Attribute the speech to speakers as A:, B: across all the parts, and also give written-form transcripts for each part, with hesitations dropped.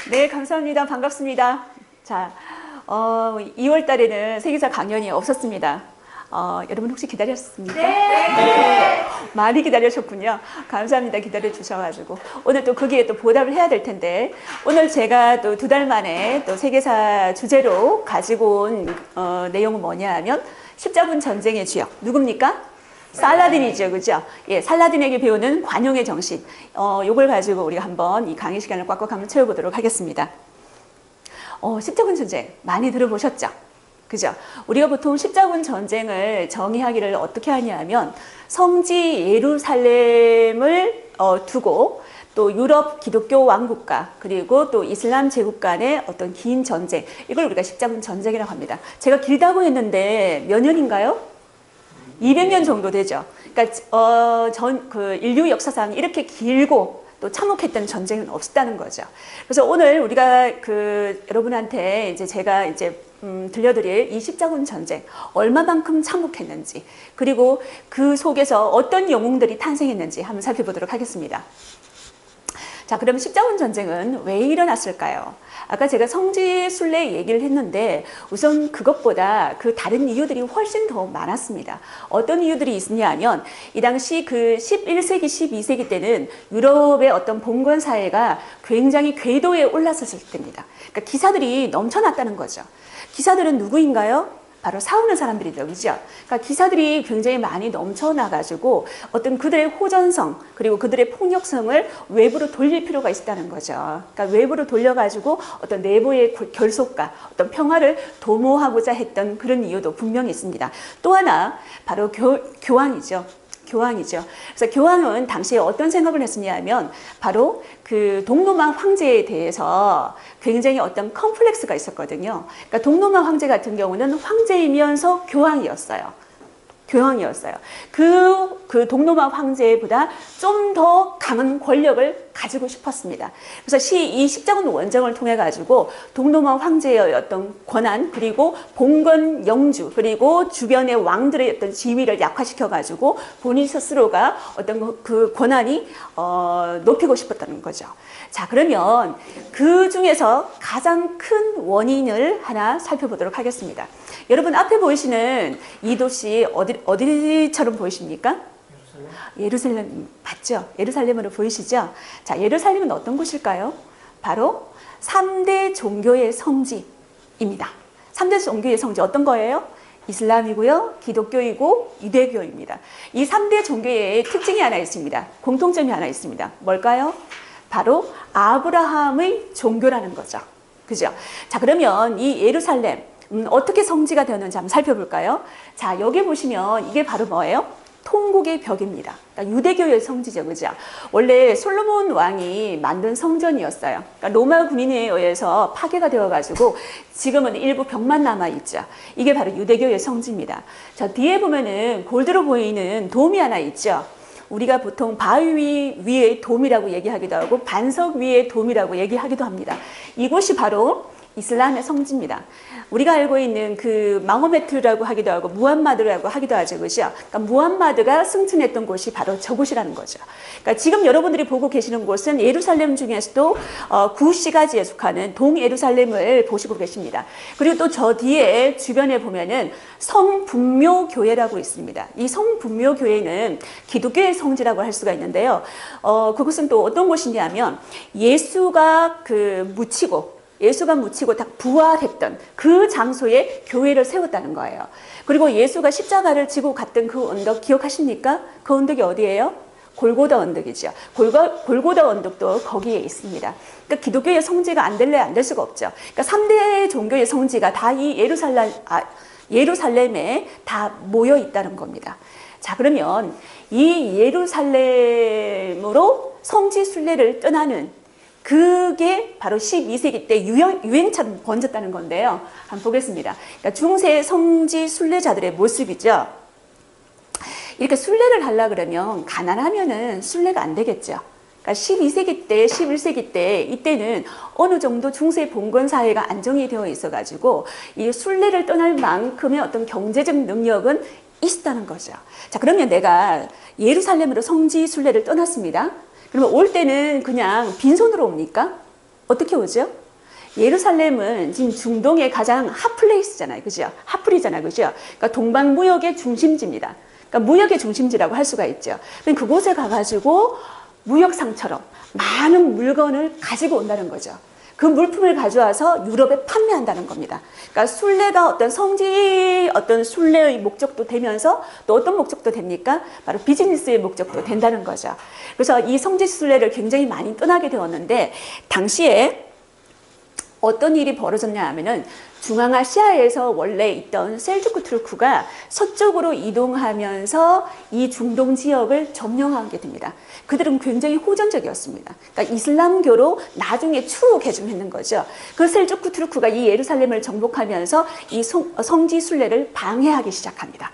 A: 네, 감사합니다. 반갑습니다. 자, 2월 달에는 세계사 강연이 없었습니다. 여러분 혹시 기다렸습니까? 네. 많이 기다리셨군요. 감사합니다. 기다려주셔가지고. 오늘 또 거기에 또 보답을 해야 될 텐데, 오늘 제가 또 2달 만에 또 세계사 주제로 가지고 온 내용은 뭐냐 하면, 십자군 전쟁의 주역. 누굽니까? 살라딘이죠, 그죠? 예, 살라딘에게 배우는 관용의 정신. 요걸 가지고 우리가 한번 이 강의 시간을 꽉꽉 한번 채워보도록 하겠습니다. 십자군 전쟁 많이 들어보셨죠? 그죠? 우리가 보통 십자군 전쟁을 정의하기를 어떻게 하냐면, 성지 예루살렘을 두고 또 유럽 기독교 왕국과 그리고 또 이슬람 제국 간의 어떤 긴 전쟁, 이걸 우리가 십자군 전쟁이라고 합니다. 제가 길다고 했는데 몇 년인가요? 200년 정도 되죠. 그러니까 인류 역사상 이렇게 길고 또 참혹했던 전쟁은 없었다는 거죠. 그래서 오늘 우리가 여러분한테 제가 들려드릴 이 십자군 전쟁 얼마만큼 참혹했는지, 그리고 그 속에서 어떤 영웅들이 탄생했는지 한번 살펴보도록 하겠습니다. 자, 그럼 십자군 전쟁은 왜 일어났을까요? 아까 제가 성지 순례 얘기를 했는데, 우선 그것보다 그 다른 이유들이 훨씬 더 많았습니다. 어떤 이유들이 있었냐 하면, 이 당시 그 11세기, 12세기 때는 유럽의 어떤 봉건 사회가 굉장히 궤도에 올랐었을 때입니다. 그러니까 기사들이 넘쳐났다는 거죠. 기사들은 누구인가요? 바로 싸우는 사람들이죠, 그죠? 그러니까 기사들이 굉장히 많이 넘쳐나가지고 어떤 그들의 호전성, 그리고 그들의 폭력성을 외부로 돌릴 필요가 있었다는 거죠. 그러니까 외부로 돌려가지고 어떤 내부의 결속과 어떤 평화를 도모하고자 했던 그런 이유도 분명히 있습니다. 또 하나, 바로 교황이죠. 교황이죠. 그래서 교황은 당시에 어떤 생각을 했었냐 하면, 바로 그 동로마 황제에 대해서 굉장히 어떤 컴플렉스가 있었거든요. 그러니까 동로마 황제 같은 경우는 황제이면서 교황이었어요. 교황이었어요. 그 동로마 황제보다 좀 더 강한 권력을 가지고 싶었습니다. 그래서 이 십자군 원정을 통해 가지고 동로마 황제의 어떤 권한, 그리고 봉건 영주, 그리고 주변의 왕들의 어떤 지위를 약화시켜 가지고 본인 스스로가 어떤 그 권한이 높이고 싶었다는 거죠. 자, 그러면 그 중에서 가장 큰 원인을 하나 살펴보도록 하겠습니다. 여러분 앞에 보이시는 이 도시 어디처럼 보이십니까? 예루살렘 맞죠? 예루살렘으로 보이시죠? 자, 예루살렘은 어떤 곳일까요? 바로 3대 종교의 성지입니다. 3대 종교의 성지 어떤 거예요? 이슬람이고요, 기독교이고 유대교입니다. 이 3대 종교의 특징이 하나 있습니다. 공통점이 하나 있습니다. 뭘까요? 바로 아브라함의 종교라는 거죠. 그죠? 자, 그러면 이 예루살렘 어떻게 성지가 되었는지 한번 살펴볼까요? 자, 여기 보시면 이게 바로 뭐예요? 통곡의 벽입니다. 그러니까 유대교의 성지죠, 그죠? 원래 솔로몬 왕이 만든 성전이었어요. 그러니까 로마 군인에 의해서 파괴가 되어가지고 지금은 일부 벽만 남아있죠. 이게 바로 유대교의 성지입니다. 자, 뒤에 보면은 골드로 보이는 돔이 하나 있죠. 우리가 보통 바위 위의 돔이라고 얘기하기도 하고 반석 위의 돔이라고 얘기하기도 합니다. 이곳이 바로 이슬람의 성지입니다. 우리가 알고 있는 그 마호메트라고 하기도 하고 무함마드라고 하기도 하죠, 그죠? 그러니까 무함마드가 승천했던 곳이 바로 저곳이라는 거죠. 그러니까 지금 여러분들이 보고 계시는 곳은 예루살렘 중에서도 구시가지에 속하는 동예루살렘을 보시고 계십니다. 그리고 또 저 뒤에 주변에 보면은 성분묘교회라고 있습니다. 이 성분묘교회는 기독교의 성지라고 할 수가 있는데요. 그것은 또 어떤 곳이냐면, 예수가 묻히고 다 부활했던 그 장소에 교회를 세웠다는 거예요. 그리고 예수가 십자가를 지고 갔던 그 언덕 기억하십니까? 그 언덕이 어디예요? 골고다 언덕이죠. 골고다 언덕도 거기에 있습니다. 그러니까 기독교의 성지가 안 될 수가 없죠. 그러니까 3대 종교의 성지가 다 이 예루살렘에 다 모여 있다는 겁니다. 자, 그러면 이 예루살렘으로 성지 순례를 떠나는 그게 바로 12세기 때 유행처럼 번졌다는 건데요. 한번 보겠습니다. 그러니까 중세 성지 순례자들의 모습이죠. 이렇게 순례를 하려고 그러면 가난하면은 순례가 안 되겠죠. 그러니까 12세기 때, 11세기 때, 이때는 어느 정도 중세 봉건 사회가 안정이 되어 있어가지고 이 순례를 떠날 만큼의 어떤 경제적 능력은 있었다는 거죠. 자, 그러면 내가 예루살렘으로 성지 순례를 떠났습니다. 그러면 올 때는 그냥 빈손으로 옵니까? 어떻게 오죠? 예루살렘은 지금 중동의 가장 핫플레이스잖아요. 그죠? 핫플이잖아요. 그죠? 그러니까 동방무역의 중심지입니다. 그러니까 무역의 중심지라고 할 수가 있죠. 그곳에 가가지고 무역상처럼 많은 물건을 가지고 온다는 거죠. 그 물품을 가져와서 유럽에 판매한다는 겁니다. 그러니까 순례가 어떤 성지, 어떤 순례의 목적도 되면서 또 어떤 목적도 됩니까? 바로 비즈니스의 목적도 된다는 거죠. 그래서 이 성지 순례를 굉장히 많이 떠나게 되었는데, 당시에 어떤 일이 벌어졌냐 하면은 중앙아시아에서 원래 있던 셀주크 투르크가 서쪽으로 이동하면서 이 중동 지역을 점령하게 됩니다. 그들은 굉장히 호전적이었습니다. 그러니까 이슬람교로 나중에 추후 개종했는 거죠. 그 셀주크 투르크가 이 예루살렘을 정복하면서 이 성지 순례를 방해하기 시작합니다.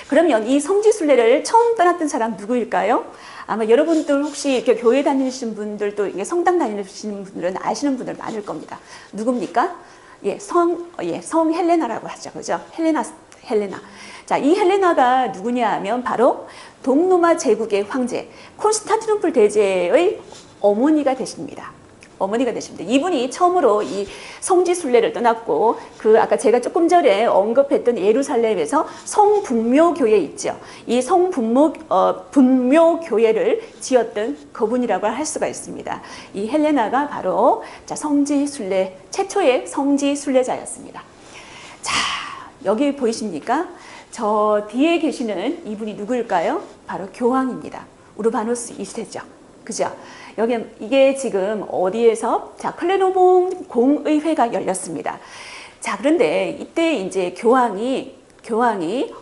A: 그러면 이 성지 순례를 처음 떠났던 사람 누구일까요? 아마 여러분들 혹시 이렇게 교회 다니시는 분들도 성당 다니시는 분들은 아시는 분들 많을 겁니다. 누굽니까? 성 헬레나라고 하죠. 그죠? 헬레나. 자, 이 헬레나가 누구냐 하면 바로 동로마 제국의 황제 콘스탄티노플 대제의 어머니가 되십니다. 이분이 처음으로 이 성지 순례를 떠났고, 아까 제가 조금 전에 언급했던 예루살렘에서 성분묘교회 있죠. 이 분묘교회를 지었던 그분이라고 할 수가 있습니다. 이 헬레나가 바로 최초의 성지 순례자였습니다. 자, 여기 보이십니까? 저 뒤에 계시는 이분이 누구일까요? 바로 교황입니다. 우르바누스 2세죠. 그죠? 이게 지금 어디에서? 자, 클레르몬 공의회가 열렸습니다. 자, 그런데 이때 이제 교황이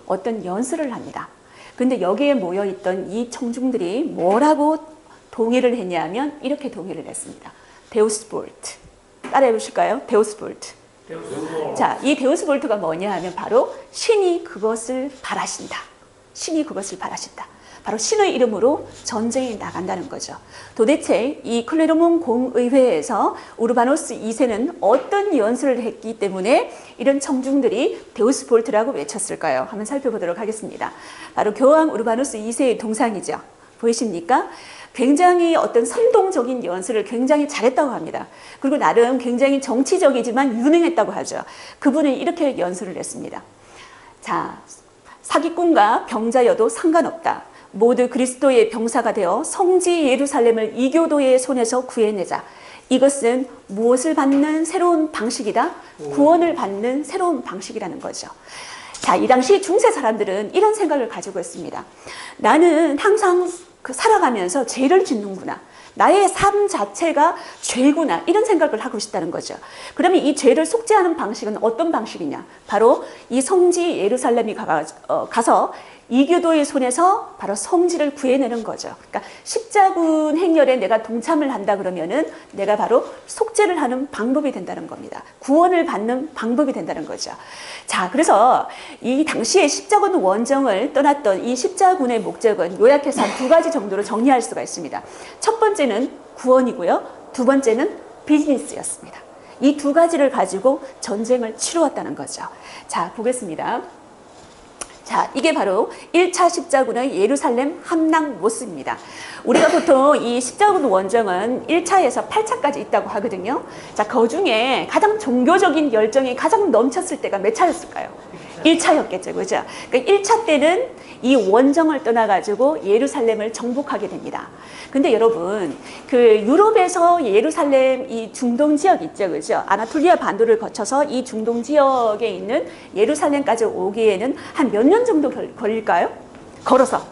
A: 어떤 연설을 합니다. 근데 여기에 모여있던 이 청중들이 뭐라고 동의를 했냐면 이렇게 동의를 했습니다. 데우스 볼트. 따라해 보실까요? 데우스 볼트. 자, 이 데우스 볼트가 뭐냐 하면 바로 신이 그것을 바라신다. 바로 신의 이름으로 전쟁에 나간다는 거죠. 도대체 이 클레르몬 공의회에서 우르바누스 2세는 어떤 연설을 했기 때문에 이런 청중들이 데우스 볼트라고 외쳤을까요? 한번 살펴보도록 하겠습니다. 바로 교황 우르바누스 2세의 동상이죠. 보이십니까? 굉장히 어떤 선동적인 연설을 굉장히 잘했다고 합니다. 그리고 나름 굉장히 정치적이지만 유능했다고 하죠. 그분은 이렇게 연설을 했습니다. 자, 사기꾼과 병자여도 상관없다. 모두 그리스도의 병사가 되어 성지 예루살렘을 이교도의 손에서 구해내자. 이것은 무엇을 받는 새로운 방식이다? 구원을 받는 새로운 방식이라는 거죠. 자, 이 당시 중세 사람들은 이런 생각을 가지고 있습니다. 나는 항상 살아가면서 죄를 짓는구나. 나의 삶 자체가 죄구나. 이런 생각을 하고 있다는 거죠. 그러면 이 죄를 속죄하는 방식은 어떤 방식이냐? 바로 이 성지 예루살렘이 가서 이교도의 손에서 바로 성지를 구해내는 거죠. 그러니까 십자군 행렬에 내가 동참을 한다 그러면은 내가 바로 속죄를 하는 방법이 된다는 겁니다. 구원을 받는 방법이 된다는 거죠. 자, 그래서 이 당시에 십자군 원정을 떠났던 이 십자군의 목적은 요약해서 한 2가지 정도로 정리할 수가 있습니다. 첫 번째는 구원이고요. 두 번째는 비즈니스였습니다. 이 2가지를 가지고 전쟁을 치루었다는 거죠. 자, 보겠습니다. 자, 이게 바로 1차 십자군의 예루살렘 함락 모습입니다. 우리가 보통 이 십자군 원정은 1차에서 8차까지 있다고 하거든요. 자, 그 중에 가장 종교적인 열정이 가장 넘쳤을 때가 몇 차였을까요? 1차였겠죠. 그죠? 그러니까 1차 때는 이 원정을 떠나가지고 예루살렘을 정복하게 됩니다. 근데 여러분, 유럽에서 예루살렘 이 중동 지역 있죠. 그죠? 아나톨리아 반도를 거쳐서 이 중동 지역에 있는 예루살렘까지 오기에는 한 몇 년 정도 걸릴까요? 걸어서.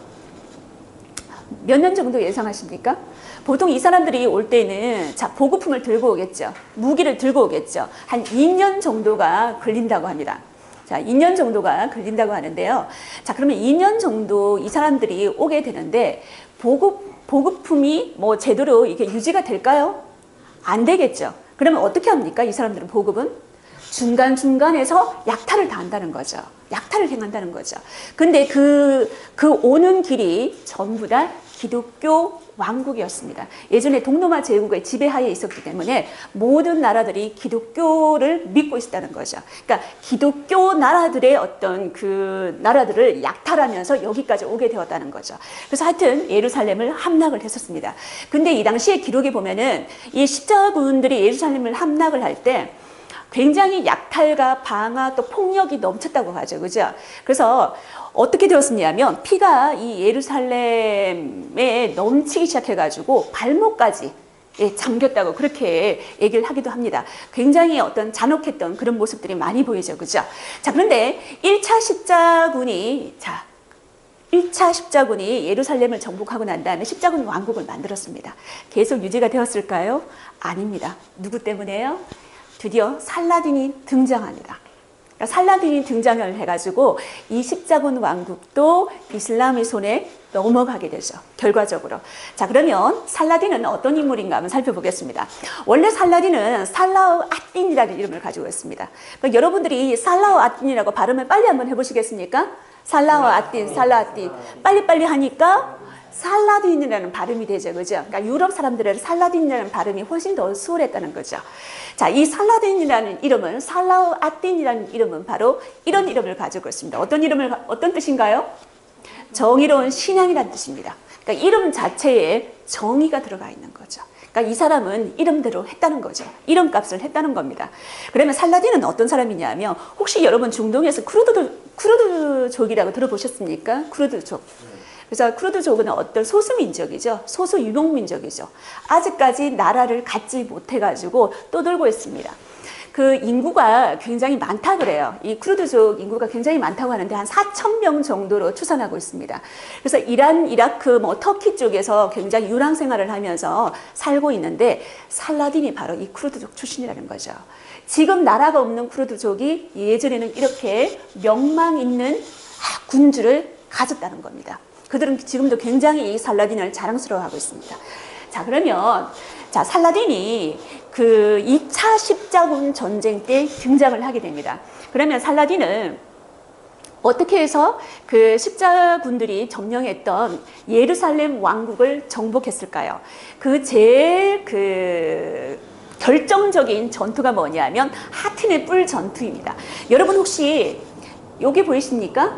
A: 몇 년 정도 예상하십니까? 보통 이 사람들이 올 때는 보급품을 들고 오겠죠. 무기를 들고 오겠죠. 한 2년 정도가 걸린다고 합니다. 자, 2년 정도가 걸린다고 하는데요. 자, 그러면 2년 정도 이 사람들이 오게 되는데 보급품이 제대로 이렇게 유지가 될까요? 안 되겠죠. 그러면 어떻게 합니까? 이 사람들은 보급은 중간중간에서 약탈을 당한다는 거죠. 약탈을 행한다는 거죠. 근데 그 오는 길이 전부 다 기독교 왕국이었습니다. 예전에 동로마 제국의 지배하에 있었기 때문에 모든 나라들이 기독교를 믿고 있었다는 거죠. 그러니까 기독교 나라들의 어떤 그 나라들을 약탈하면서 여기까지 오게 되었다는 거죠. 그래서 하여튼 예루살렘을 함락을 했었습니다. 근데 이 당시에 기록에 보면은 이 십자군들이 예루살렘을 함락을 할 때 굉장히 약탈과 방화 또 폭력이 넘쳤다고 하죠. 그죠? 그래서 어떻게 되었느냐면 피가 이 예루살렘에 넘치기 시작해가지고 발목까지 잠겼다고 그렇게 얘기를 하기도 합니다. 굉장히 어떤 잔혹했던 그런 모습들이 많이 보이죠. 그죠? 자, 그런데 1차 십자군이 예루살렘을 정복하고 난 다음에 십자군 왕국을 만들었습니다. 계속 유지가 되었을까요? 아닙니다. 누구 때문에요? 드디어 살라딘이 등장합니다. 그러니까 살라딘이 등장을 해가지고 이 십자군 왕국도 이슬람의 손에 넘어가게 되죠. 결과적으로. 자, 그러면 살라딘은 어떤 인물인가 한번 살펴보겠습니다. 원래 살라딘은 살라우 아딘이라는 이름을 가지고 있습니다. 그러니까 여러분들이 살라우 아딘이라고 발음을 빨리 한번 해보시겠습니까? 살라우 아딘, 살라딘. 빨리빨리 하니까 살라딘이라는 발음이 되죠. 그죠? 그러니까 유럽 사람들은 살라딘이라는 발음이 훨씬 더 수월했다는 거죠. 자, 이 살라딘이라는 이름은, 살라우 아딘이라는 이름은 바로 이런 이름을 가지고 있습니다. 어떤 뜻인가요? 정의로운 신앙이라는 뜻입니다. 그러니까 이름 자체에 정의가 들어가 있는 거죠. 그러니까 이 사람은 이름대로 했다는 거죠. 이름값을 했다는 겁니다. 그러면 살라딘은 어떤 사람이냐면, 혹시 여러분 중동에서 쿠르드족이라고 들어보셨습니까? 쿠르드족. 그래서 쿠르드족은 어떤 소수민족이죠. 소수유목민족이죠. 아직까지 나라를 갖지 못해가지고 떠돌고 있습니다. 그 인구가 굉장히 많다 그래요. 이 쿠르드족 인구가 굉장히 많다고 하는데 한 4,000명 정도로 추산하고 있습니다. 그래서 이란, 이라크, 터키 쪽에서 굉장히 유랑 생활을 하면서 살고 있는데 살라딘이 바로 이 쿠르드족 출신이라는 거죠. 지금 나라가 없는 쿠르드족이 예전에는 이렇게 명망 있는 군주를 가졌다는 겁니다. 그들은 지금도 굉장히 이 살라딘을 자랑스러워하고 있습니다. 자, 그러면 살라딘이 그 2차 십자군 전쟁 때 등장을 하게 됩니다. 그러면 살라딘은 어떻게 해서 그 십자군들이 점령했던 예루살렘 왕국을 정복했을까요? 제일 결정적인 전투가 뭐냐면 하틴의 뿔 전투입니다. 여러분 혹시 여기 보이십니까?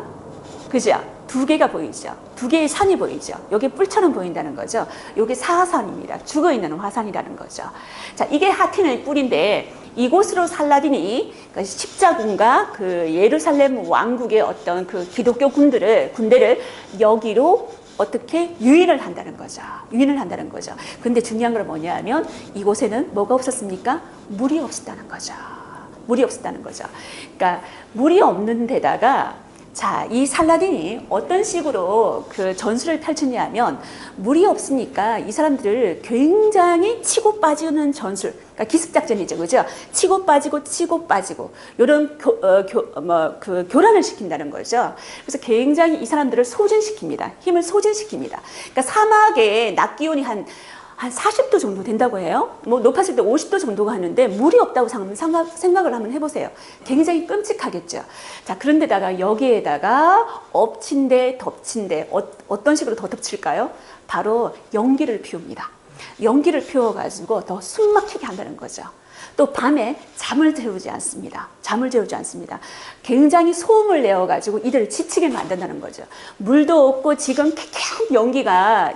A: 그죠? 두 개가 보이죠. 두 개의 산이 보이죠. 여기 뿔처럼 보인다는 거죠. 여기 사산입니다. 죽어있는 화산이라는 거죠. 자, 이게 하틴의 뿔인데 이곳으로 살라딘이 십자군과 그 예루살렘 왕국의 어떤 그 기독교 군대를 여기로 어떻게 유인을 한다는 거죠. 유인을 한다는 거죠. 근데 중요한 건 뭐냐면 이곳에는 뭐가 없었습니까? 물이 없었다는 거죠. 물이 없었다는 거죠. 그러니까 물이 없는 데다가 자, 이 살라딘이 어떤 식으로 그 전술을 펼쳤냐면 물이 없으니까 이 사람들을 굉장히 치고 빠지는 전술, 그러니까 기습작전이죠, 그죠? 치고 빠지고 이런 교란을 시킨다는 거죠. 그래서 굉장히 이 사람들을 소진시킵니다. 힘을 소진시킵니다. 그러니까 사막에 낮 기온이 한 40도 정도 된다고 해요. 높았을 때 50도 정도가 하는데 물이 없다고 생각을 한번 해보세요. 굉장히 끔찍하겠죠. 자, 그런데다가 여기에다가 엎친데 덮친데 어떤 식으로 더 덮칠까요? 바로 연기를 피웁니다. 연기를 피워가지고 더 숨막히게 한다는 거죠. 또 밤에 잠을 재우지 않습니다. 굉장히 소음을 내어가지고 이들을 지치게 만든다는 거죠. 물도 없고 지금 쾌쾌한 연기가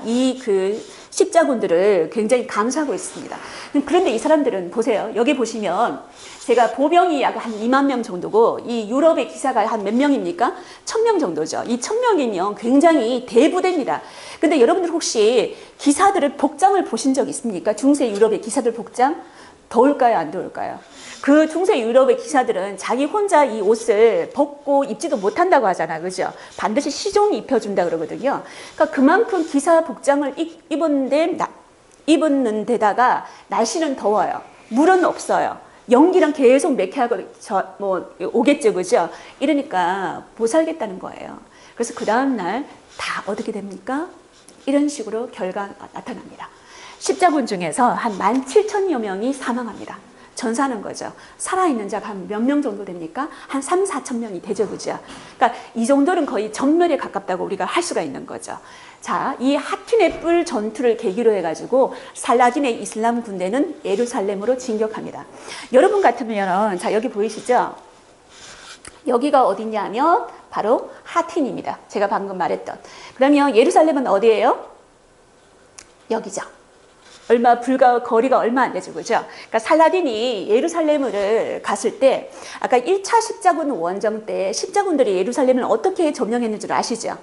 A: 십자군들을 굉장히 감싸고 있습니다. 그런데 이 사람들은 보세요. 여기 보시면 제가 보병이 약 한 2만 명 정도고 이 유럽의 기사가 한 몇 명입니까? 1,000명 정도죠. 이 1,000명이면 굉장히 대부대입니다. 근데 여러분들 혹시 기사들의 복장을 보신 적 있습니까? 중세 유럽의 기사들 복장? 더울까요? 안 더울까요? 그 중세 유럽의 기사들은 자기 혼자 이 옷을 벗고 입지도 못한다고 하잖아요. 그죠? 반드시 시종이 입혀준다 그러거든요. 그러니까 그만큼 기사 복장을 입은 데다가 날씨는 더워요. 물은 없어요. 연기랑 계속 매캐하고 오겠죠. 그죠? 이러니까 못 살겠다는 거예요. 그래서 그 다음날 다 어떻게 됩니까? 이런 식으로 결과가 나타납니다. 십자군 중에서 한 17,000여 명이 사망합니다. 전사하는 거죠. 살아있는 자가 한 몇 명 정도 됩니까? 한 3, 4천 명이 되죠. 그죠? 그러니까 이 정도는 거의 전멸에 가깝다고 우리가 할 수가 있는 거죠. 자, 이 하틴의 뿔 전투를 계기로 해가지고 살라딘의 이슬람 군대는 예루살렘으로 진격합니다. 여러분 같으면, 자, 여기 보이시죠? 여기가 어디냐면 바로 하틴입니다. 제가 방금 말했던. 그러면 예루살렘은 어디예요? 여기죠. 거리가 얼마 안 되죠. 그죠? 그러니까 살라딘이 예루살렘을 갔을 때, 아까 1차 십자군 원정 때 십자군들이 예루살렘을 어떻게 점령했는 줄 아시죠?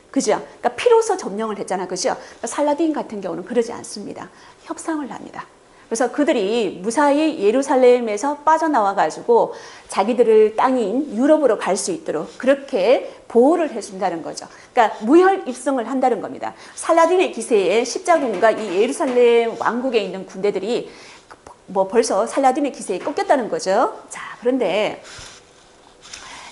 A: 그죠? 그러니까 피로서 점령을 했잖아. 그죠? 그러니까 살라딘 같은 경우는 그러지 않습니다. 협상을 합니다. 그래서 그들이 무사히 예루살렘에서 빠져나와가지고 자기들을 땅인 유럽으로 갈 수 있도록 그렇게 보호를 해준다는 거죠. 그러니까 무혈 입성을 한다는 겁니다. 살라딘의 기세에 십자군과 이 예루살렘 왕국에 있는 군대들이 뭐 벌써 살라딘의 기세에 꺾였다는 거죠. 자, 그런데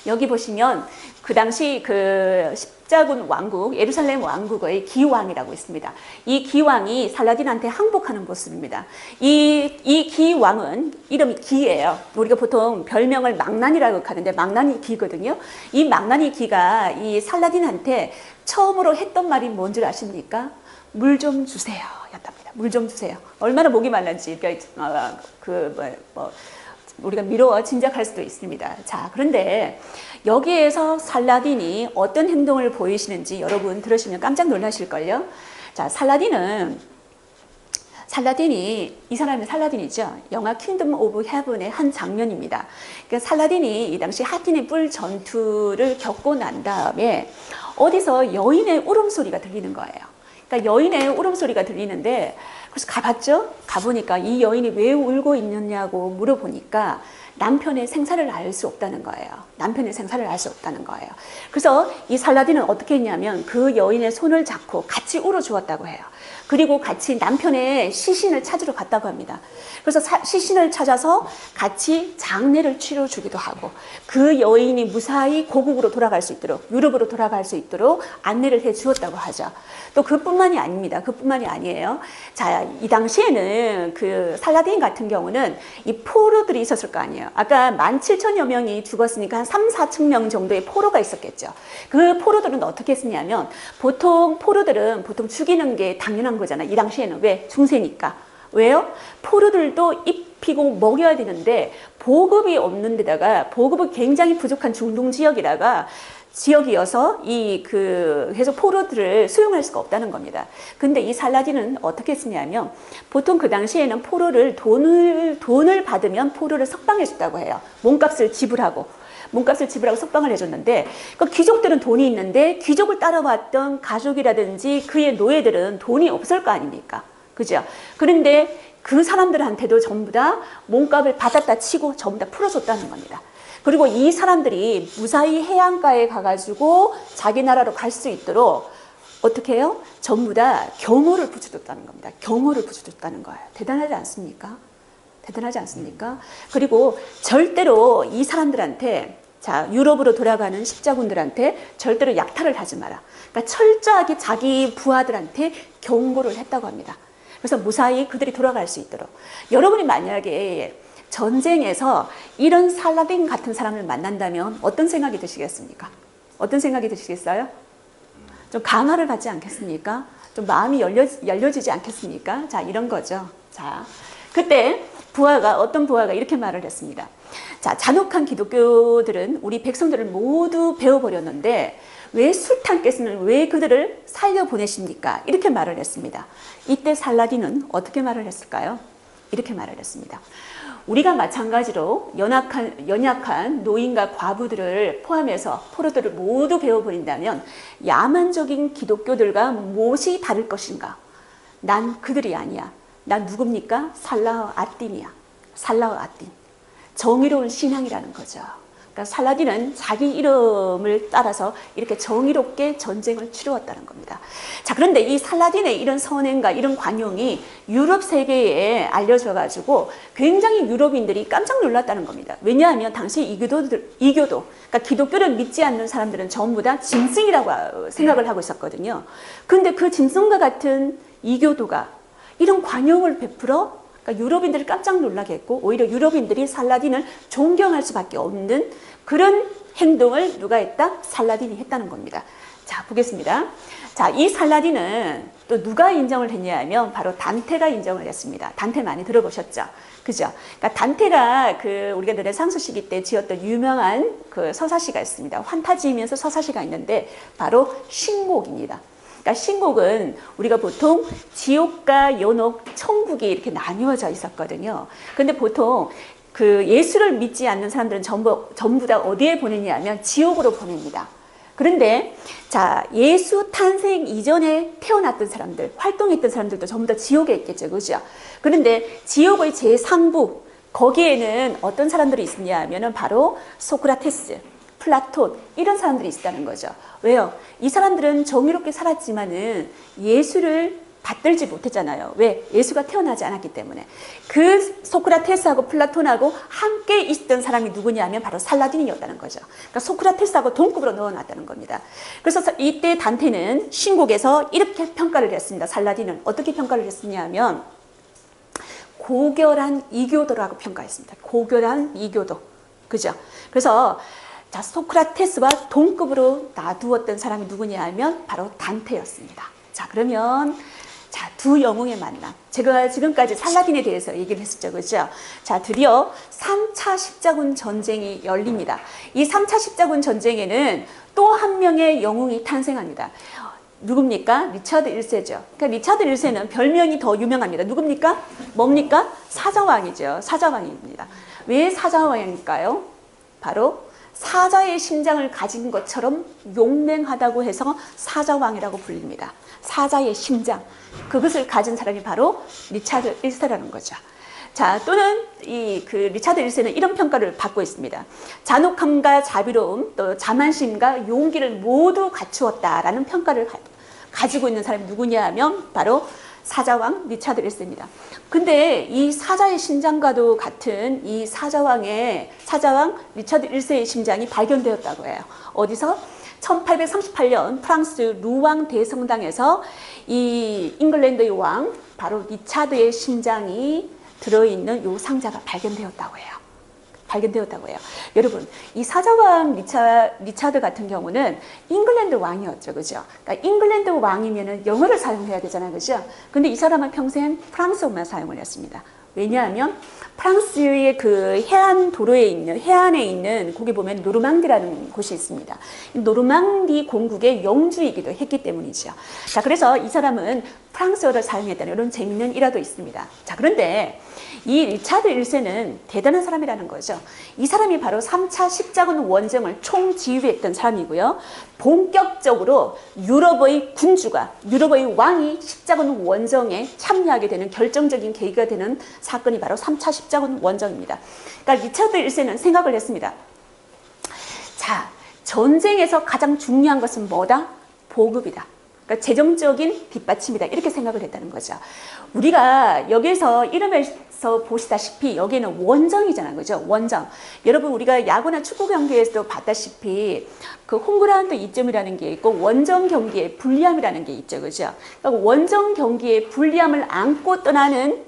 A: 여기 보시면 그 당시 그 십자군 왕국, 예루살렘 왕국의 기왕이라고 있습니다. 이 기왕이 살라딘한테 항복하는 모습입니다. 이 기왕은 이름이 기예요. 우리가 보통 별명을 망나니라고 하는데 망나니 기거든요. 이 망나니 기가 이 살라딘한테 처음으로 했던 말이 뭔 줄 아십니까? 물 좀 주세요 였답니다. 물 좀 주세요. 얼마나 목이 말랐지 우리가 미루어 짐작할 수도 있습니다. 자, 그런데 여기에서 살라딘이 어떤 행동을 보이시는지 여러분 들으시면 깜짝 놀라실걸요. 자, 살라딘이 이 사람이 살라딘이죠. 영화 킹덤 오브 헤븐의 한 장면입니다. 그러니까 살라딘이 이 당시 하틴의 뿔 전투를 겪고 난 다음에 어디서 여인의 울음소리가 들리는 거예요. 그러니까 여인의 울음소리가 들리는데 그래서 가봤죠? 가보니까 이 여인이 왜 울고 있느냐고 물어보니까 남편의 생사를 알 수 없다는 거예요. 남편의 생사를 알 수 없다는 거예요. 그래서 이 살라딘은 어떻게 했냐면 그 여인의 손을 잡고 같이 울어주었다고 해요. 그리고 같이 남편의 시신을 찾으러 갔다고 합니다. 그래서 시신을 찾아서 같이 장례를 치러주기도 하고 그 여인이 무사히 고국으로 돌아갈 수 있도록 유럽으로 돌아갈 수 있도록 안내를 해 주었다고 하죠. 또 그뿐만이 아닙니다. 그뿐만이 아니에요. 자, 이 당시에는 그 살라딘 같은 경우는 이 포로들이 있었을 거 아니에요. 아까 17,000여 명이 죽었으니까 한 3, 4천 명 정도의 포로가 있었겠죠. 그 포로들은 어떻게 했냐면 포로들은 보통 죽이는 게 당연한 거잖아요. 이 당시에는 왜? 중세니까. 왜요? 포로들도 입히고 먹여야 되는데 보급이 없는 데다가 보급이 굉장히 부족한 중동 지역이어서 그래서 포로들을 수용할 수가 없다는 겁니다. 근데 이 살라딘은 어떻게 했냐면 보통 그 당시에는 돈을 받으면 포로를 석방해 줬다고 해요. 몸값을 지불하고 석방을 해줬는데 그 귀족들은 돈이 있는데 귀족을 따라왔던 가족이라든지 그의 노예들은 돈이 없을 거 아닙니까? 그죠? 그런데 그 사람들한테도 전부 다 몸값을 받았다 치고 전부 다 풀어줬다는 겁니다. 그리고 이 사람들이 무사히 해안가에 가가지고 자기 나라로 갈 수 있도록 어떻게 해요? 전부 다 경호를 붙여줬다는 겁니다. 경호를 붙여줬다는 거예요. 대단하지 않습니까? 대단하지 않습니까? 그리고 절대로 이 사람들한테 자, 유럽으로 돌아가는 십자군들한테 절대로 약탈을 하지 마라. 그러니까 철저하게 자기 부하들한테 경고를 했다고 합니다. 그래서 무사히 그들이 돌아갈 수 있도록. 여러분이 만약에 전쟁에서 이런 살라딘 같은 사람을 만난다면 어떤 생각이 드시겠습니까? 어떤 생각이 드시겠어요? 좀 감화를 받지 않겠습니까? 좀 마음이 열려지지 않겠습니까? 자, 이런 거죠. 자, 그때 어떤 부하가 이렇게 말을 했습니다. 자, 잔혹한 기독교들은 우리 백성들을 모두 베어버렸는데 왜 술탄께서는 왜 그들을 살려보내십니까? 이렇게 말을 했습니다. 이때 살라딘은 어떻게 말을 했을까요? 이렇게 말을 했습니다. 우리가 마찬가지로 연약한 노인과 과부들을 포함해서 포로들을 모두 베어버린다면 야만적인 기독교들과 무엇이 다를 것인가? 난 그들이 아니야. 난 누굽니까? 살라흐 아딘이야. 살라흐 아딘. 정의로운 신앙이라는 거죠. 그러니까 살라딘은 자기 이름을 따라서 이렇게 정의롭게 전쟁을 치루었다는 겁니다. 자, 그런데 이 살라딘의 이런 선행과 이런 관용이 유럽 세계에 알려져가지고 굉장히 유럽인들이 깜짝 놀랐다는 겁니다. 왜냐하면 당시 이교도, 그러니까 기독교를 믿지 않는 사람들은 전부 다 짐승이라고 생각을 하고 있었거든요. 근데 그 짐승과 같은 이교도가 이런 관용을 베풀어 그러니까 유럽인들을 깜짝 놀라게 했고 오히려 유럽인들이 살라딘을 존경할 수밖에 없는 그런 행동을 누가 했다? 살라딘이 했다는 겁니다. 자, 보겠습니다. 자, 이 살라딘은 또 누가 인정을 했냐 하면 바로 단테가 인정을 했습니다. 단테 많이 들어보셨죠? 그죠? 그러니까 단테가 우리가 르네상스 시기 때 지었던 유명한 서사시가 있습니다. 환타지이면서 서사시가 있는데 바로 신곡입니다. 그러니까 신곡은 우리가 보통 지옥과 연옥, 천국이 이렇게 나뉘어져 있었거든요. 근데 보통 예수를 믿지 않는 사람들은 전부 다 어디에 보내냐 하면 지옥으로 보냅니다. 그런데 자, 예수 탄생 이전에 태어났던 사람들, 활동했던 사람들도 전부 다 지옥에 있겠죠. 그죠? 그런데 지옥의 제3부, 거기에는 어떤 사람들이 있느냐 하면은 바로 소크라테스, 플라톤, 이런 사람들이 있다는 거죠. 왜요? 이 사람들은 정의롭게 살았지만은 예수를 받들지 못했잖아요. 왜? 예수가 태어나지 않았기 때문에. 그 소크라테스하고 플라톤하고 함께 있던 사람이 누구냐면 바로 살라딘이었다는 거죠. 그러니까 소크라테스하고 동급으로 넣어놨다는 겁니다. 그래서 이때 단테는 신곡에서 이렇게 평가를 했습니다. 살라딘은 어떻게 평가를 했느냐면 고결한 이교도라고 평가했습니다. 고결한 이교도. 그죠? 그래서 자, 소크라테스와 동급으로 놔두었던 사람이 누구냐 하면 바로 단테였습니다. 자, 그러면 자, 두 영웅의 만남. 제가 지금까지 살라딘에 대해서 얘기를 했었죠. 그죠? 자, 드디어 3차 십자군 전쟁이 열립니다. 이 3차 십자군 전쟁에는 또 한 명의 영웅이 탄생합니다. 누굽니까? 리차드 1세죠. 그러니까 리차드 1세는 별명이 더 유명합니다. 누굽니까? 뭡니까? 사자왕이죠. 사자왕입니다. 왜 사자왕일까요? 바로 사자의 심장을 가진 것처럼 용맹하다고 해서 사자왕이라고 불립니다. 사자의 심장. 그것을 가진 사람이 바로 리차드 1세라는 거죠. 자, 또는 리차드 1세는 이런 평가를 받고 있습니다. 잔혹함과 자비로움, 또 자만심과 용기를 모두 갖추었다라는 평가를 가지고 있는 사람이 누구냐 하면 바로 사자왕 리차드 1세입니다. 근데 이 사자의 심장과도 같은 이 사자왕 리차드 1세의 심장이 발견되었다고 해요. 어디서? 1838년 프랑스 루왕 대성당에서 이 잉글랜드의 왕 바로 리차드의 심장이 들어있는 이 상자가 발견되었다고 해요. 여러분, 이 사자왕 리차드 같은 경우는 잉글랜드 왕이었죠. 그죠? 그러니까 잉글랜드 왕이면은 영어를 사용해야 되잖아요. 그죠? 근데 이 사람은 평생 프랑스어만 사용을 했습니다. 왜냐하면 프랑스의 해안에 있는 거기 보면 노르망디라는 곳이 있습니다. 노르망디 공국의 영주이기도 했기 때문이죠. 자, 그래서 이 사람은 프랑스어를 사용했다는 이런 재미있는 일화도 있습니다. 자, 그런데 이 리차드 1세는 대단한 사람이라는 거죠. 이 사람이 바로 3차 십자군 원정을 총지휘했던 사람이고요. 본격적으로 유럽의 군주가, 유럽의 왕이 십자군 원정에 참여하게 되는 결정적인 계기가 되는 사건이 바로 3차 십자군 원정입니다. 그러니까 리차드 1세는 생각을 했습니다. 자, 전쟁에서 가장 중요한 것은 뭐다? 보급이다. 그러니까 재정적인 뒷받침이다. 이렇게 생각을 했다는 거죠. 우리가 여기서 이름에서 보시다시피 여기는 원정이잖아요. 그죠? 원정. 여러분, 우리가 야구나 축구 경기에서도 봤다시피 홈그라운드 이점이라는 게 있고 원정 경기의 불리함이라는 게 있죠. 그죠? 그러니까 원정 경기의 불리함을 안고 떠나는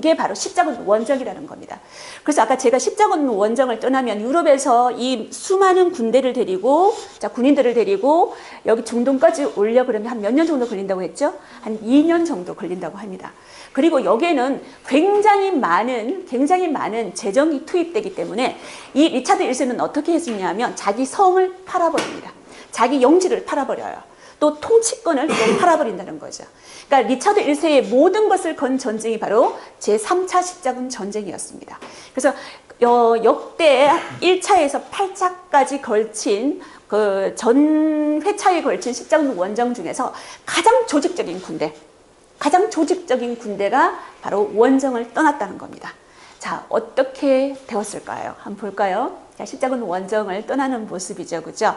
A: 게 바로 십자군 원정이라는 겁니다. 그래서 아까 제가 십자군 원정을 떠나면 유럽에서 이 수많은 군대를 데리고, 자, 군인들을 데리고 여기 중동까지 오려 그러면 한 몇 년 정도 걸린다고 했죠? 한 2년 정도 걸린다고 합니다. 그리고 여기에는 굉장히 많은 재정이 투입되기 때문에 이 리차드 1세는 어떻게 했느냐면 자기 성을 팔아버립니다. 자기 영지를 팔아버려요. 또 통치권을 팔아버린다는 거죠. 그러니까 리차드 1세의 모든 것을 건 전쟁이 바로 제3차 십자군 전쟁이었습니다. 그래서 역대 1차에서 8차까지 걸친 전 회차에 걸친 십자군 원정 중에서 가장 조직적인 군대가 바로 원정을 떠났다는 겁니다. 자, 어떻게 되었을까요? 한번 볼까요? 자, 십자군 원정을 떠나는 모습이죠. 그죠?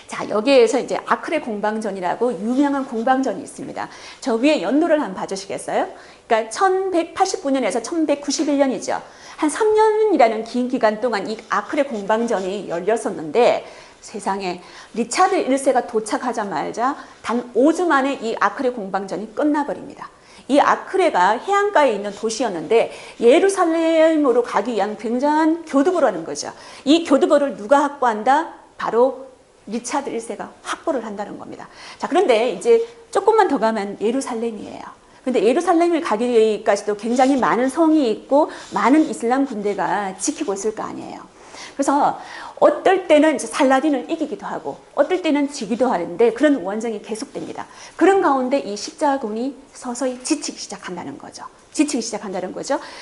A: 자, 여기에서 이제 아크레 공방전이라고 유명한 공방전이 있습니다. 저 위에 연도를 한번 봐주시겠어요? 그러니까 1189년에서 1191년이죠. 한 3년이라는 긴 기간 동안 이 아크레 공방전이 열렸었는데 세상에 리차드 1세가 도착하자마자 단 5주 만에 이 아크레 공방전이 끝나버립니다. 이 아크레가 해안가에 있는 도시였는데 예루살렘으로 가기 위한 굉장한 교두보라는 거죠. 이 교두보를 누가 확보한다? 바로 리차드 1세가 확보를 한다는 겁니다. 자, 그런데 이제 조금만 더 가면 예루살렘이에요. 근데 예루살렘을 가기까지도 굉장히 많은 성이 있고 많은 이슬람 군대가 지키고 있을 거 아니에요. 그래서 어떨 때는 이제 살라딘을 이기기도 하고 어떨 때는 지기도 하는데 그런 원정이 계속됩니다. 그런 가운데 이 십자군이 서서히 지치기 시작한다는 거죠.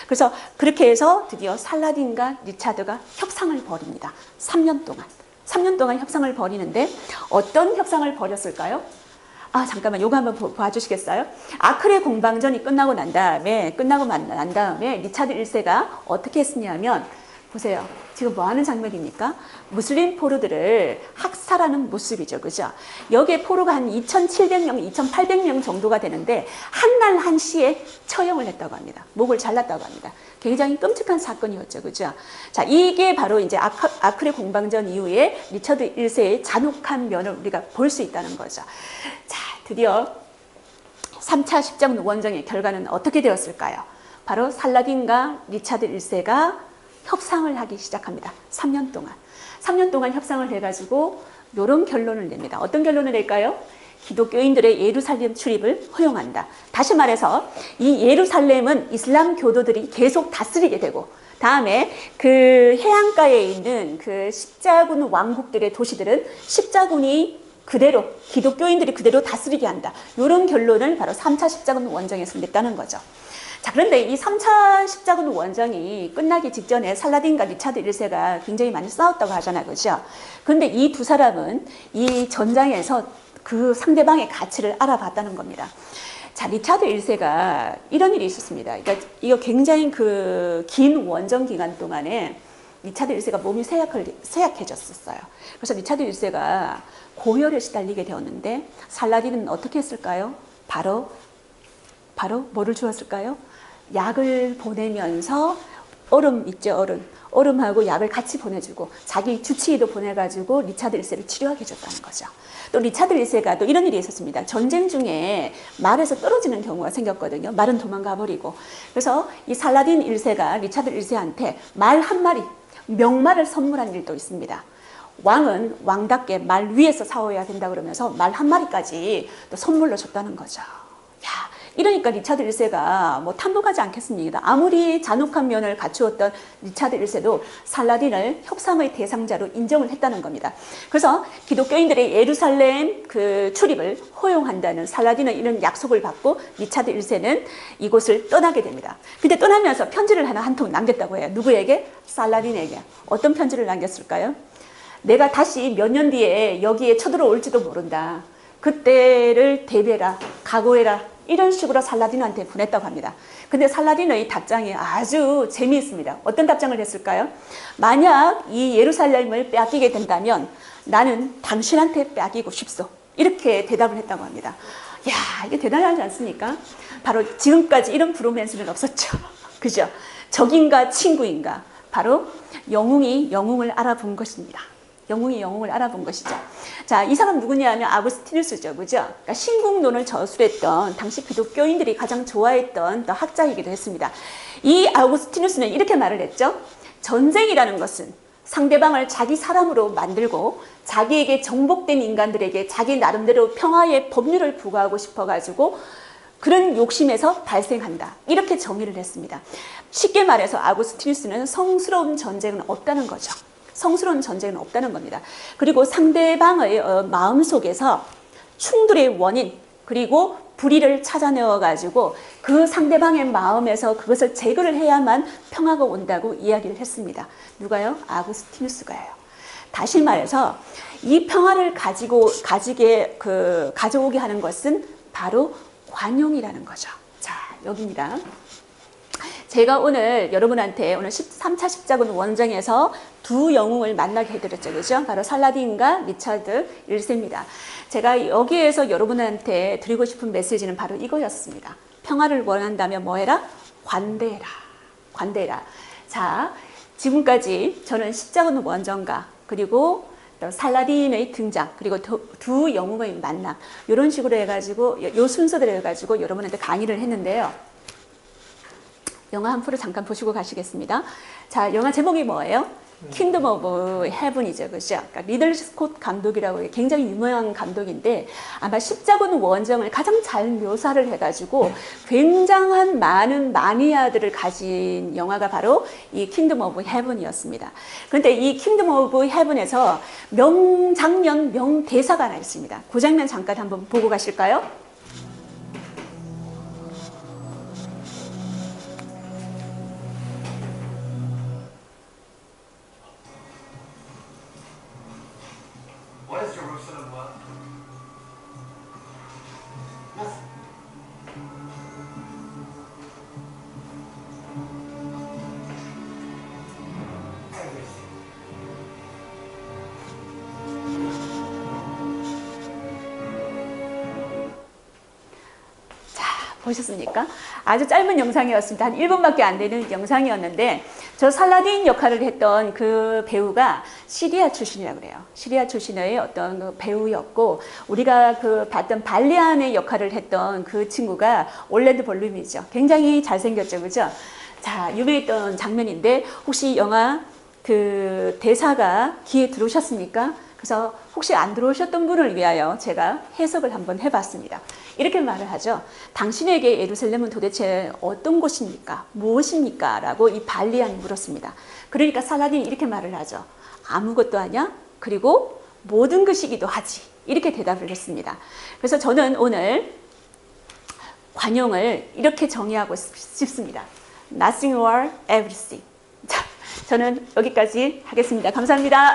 A: 그래서 그렇게 해서 드디어 살라딘과 리차드가 협상을 벌입니다. 3년 동안 협상을 벌이는데 어떤 협상을 벌였을까요? 아, 잠깐만, 요거 한번 봐주시겠어요? 아크레 공방전이 끝나고 난 다음에 리차드 1세가 어떻게 했느냐면, 보세요. 지금 뭐 하는 장면입니까? 무슬림 포로들을 학살하는 모습이죠. 그죠? 여기에 포로가 한 2,700명, 2,800명 정도가 되는데, 한 날 한시에 처형을 했다고 합니다. 목을 잘랐다고 합니다. 굉장히 끔찍한 사건이었죠. 그죠? 자, 이게 바로 이제 아크레 공방전 이후에 리차드 1세의 잔혹한 면을 우리가 볼 수 있다는 거죠. 자, 드디어 3차 십자군 원정의 결과는 어떻게 되었을까요? 바로 살라딘과 리차드 1세가 협상을 하기 시작합니다. 3년 동안 협상을 해가지고 이런 결론을 냅니다. 어떤 결론을 낼까요? 기독교인들의 예루살렘 출입을 허용한다. 다시 말해서 이 예루살렘은 이슬람 교도들이 계속 다스리게 되고 다음에 그 해안가에 있는 그 십자군 왕국들의 도시들은 십자군이 그대로 기독교인들이 그대로 다스리게 한다. 이런 결론을 바로 3차 십자군 원정에서 냈다는 거죠. 자, 그런데 이 3차 십자군 원정이 끝나기 직전에 살라딘과 리차드 1세가 굉장히 많이 싸웠다고 하잖아요. 그죠? 그런데 이 두 사람은 이 전장에서 그 상대방의 가치를 알아봤다는 겁니다. 자, 리차드 1세가 이런 일이 있었습니다. 그러니까 이거 굉장히 그 긴 원정 기간 동안에 리차드 1세가 몸이 쇠약해졌었어요. 그래서 리차드 1세가 고열에 시달리게 되었는데 살라딘은 어떻게 했을까요? 바로 뭐를 주었을까요? 약을 보내면서 얼음 있죠, 얼음하고 약을 같이 보내주고 자기 주치의도 보내가지고 리차드 1세를 치료하게 해줬다는 거죠. 또 리차드 1세가 또 이런 일이 있었습니다. 전쟁 중에 말에서 떨어지는 경우가 생겼거든요. 말은 도망가 버리고. 그래서 이 살라딘 1세가 리차드 1세한테 말 한 마리, 명말을 선물한 일도 있습니다. 왕은 왕답게 말 위에서 싸워야 된다 그러면서 말 한 마리까지 또 선물로 줬다는 거죠. 야, 이러니까 리차드 1세가 뭐 탐복하지 않겠습니까? 아무리 잔혹한 면을 갖추었던 리차드 1세도 살라딘을 협상의 대상자로 인정을 했다는 겁니다. 그래서 기독교인들의 예루살렘 그 출입을 허용한다는 살라딘의 이런 약속을 받고 리차드 1세는 이곳을 떠나게 됩니다. 근데 떠나면서 편지를 한 통 남겼다고 해요. 누구에게? 살라딘에게. 어떤 편지를 남겼을까요? 내가 다시 몇 년 뒤에 여기에 쳐들어올지도 모른다. 그때를 대비해라, 각오해라. 이런 식으로 살라딘한테 보냈다고 합니다. 근데 살라딘의 답장이 아주 재미있습니다. 어떤 답장을 했을까요? 만약 이 예루살렘을 빼앗기게 된다면 나는 당신한테 빼앗기고 싶소. 이렇게 대답을 했다고 합니다. 야, 이게 대단하지 않습니까? 바로 지금까지 이런 브로맨스는 없었죠. 그죠? 적인가 친구인가? 바로 영웅이 영웅을 알아본 것입니다. 영웅이 영웅을 알아본 것이죠. 자, 이 사람 누구냐 하면 아구스티누스죠. 그죠? 그러니까 신국론을 저술했던 당시 기독교인들이 가장 좋아했던 또 학자이기도 했습니다. 이 아구스티누스는 이렇게 말을 했죠. 전쟁이라는 것은 상대방을 자기 사람으로 만들고 자기에게 정복된 인간들에게 자기 나름대로 평화의 법률을 부과하고 싶어가지고 그런 욕심에서 발생한다. 이렇게 정의를 했습니다. 쉽게 말해서 아구스티누스는 성스러운 전쟁은 없다는 거죠. 성스러운 전쟁은 없다는 겁니다. 그리고 상대방의 마음속에서 충돌의 원인 그리고 불의를 찾아내어가지고 그 상대방의 마음에서 그것을 제거를 해야만 평화가 온다고 이야기를 했습니다. 누가요? 아구스티누스가요. 다시 말해서 이 평화를 가져오게 하는 것은 바로 관용이라는 거죠. 자, 여기입니다. 제가 오늘 여러분한테 오늘 3차 십자군 원정에서 두 영웅을 만나게 해드렸죠. 그죠? 바로 살라딘과 리차드 1세입니다. 제가 여기에서 여러분한테 드리고 싶은 메시지는 바로 이거였습니다. 평화를 원한다면 뭐 해라? 관대해라. 관대해라. 자, 지금까지 저는 십자군 원정가 그리고 또 살라딘의 등장, 그리고 두 영웅의 만남, 이런 식으로 해가지고 요 순서대로 해가지고 여러분한테 강의를 했는데요. 영화 한 프로 잠깐 보시고 가시겠습니다. 자, 영화 제목이 뭐예요? 킹덤 오브 헤븐이죠, 그죠? 그러니까 리들 스콧 감독이라고 굉장히 유명한 감독인데 아마 십자군 원정을 가장 잘 묘사를 해가지고 굉장한 많은 마니아들을 가진 영화가 바로 이 킹덤 오브 헤븐이었습니다. 그런데 이 킹덤 오브 헤븐에서 명장면, 명대사가 하나 있습니다. 그 장면 잠깐 한번 보고 가실까요?
B: What is Jerusalem worth? Nothing. Everything.
A: 보셨습니까? 아주 짧은 영상이었습니다. 한 1분밖에 안 되는 영상이었는데 저 살라딘 역할을 했던 그 배우가 시리아 출신이라고 그래요. 시리아 출신의 어떤 그 배우였고 우리가 그 봤던 발리안의 역할을 했던 그 친구가 올랜드 볼룸이죠. 굉장히 잘생겼죠. 그죠? 자, 유명했던 장면인데 혹시 영화 그 대사가 귀에 들어오셨습니까? 그래서 혹시 안 들어오셨던 분을 위하여 제가 해석을 한번 해봤습니다. 이렇게 말을 하죠. 당신에게 예루살렘은 도대체 어떤 곳입니까? 무엇입니까? 라고 이 발리안이 물었습니다. 그러니까 살라딘이 이렇게 말을 하죠. 아무것도 아니야? 그리고 모든 것이기도 하지. 이렇게 대답을 했습니다. 그래서 저는 오늘 관용을 이렇게 정의하고 싶습니다. Nothing or everything. 자, 저는 여기까지 하겠습니다. 감사합니다.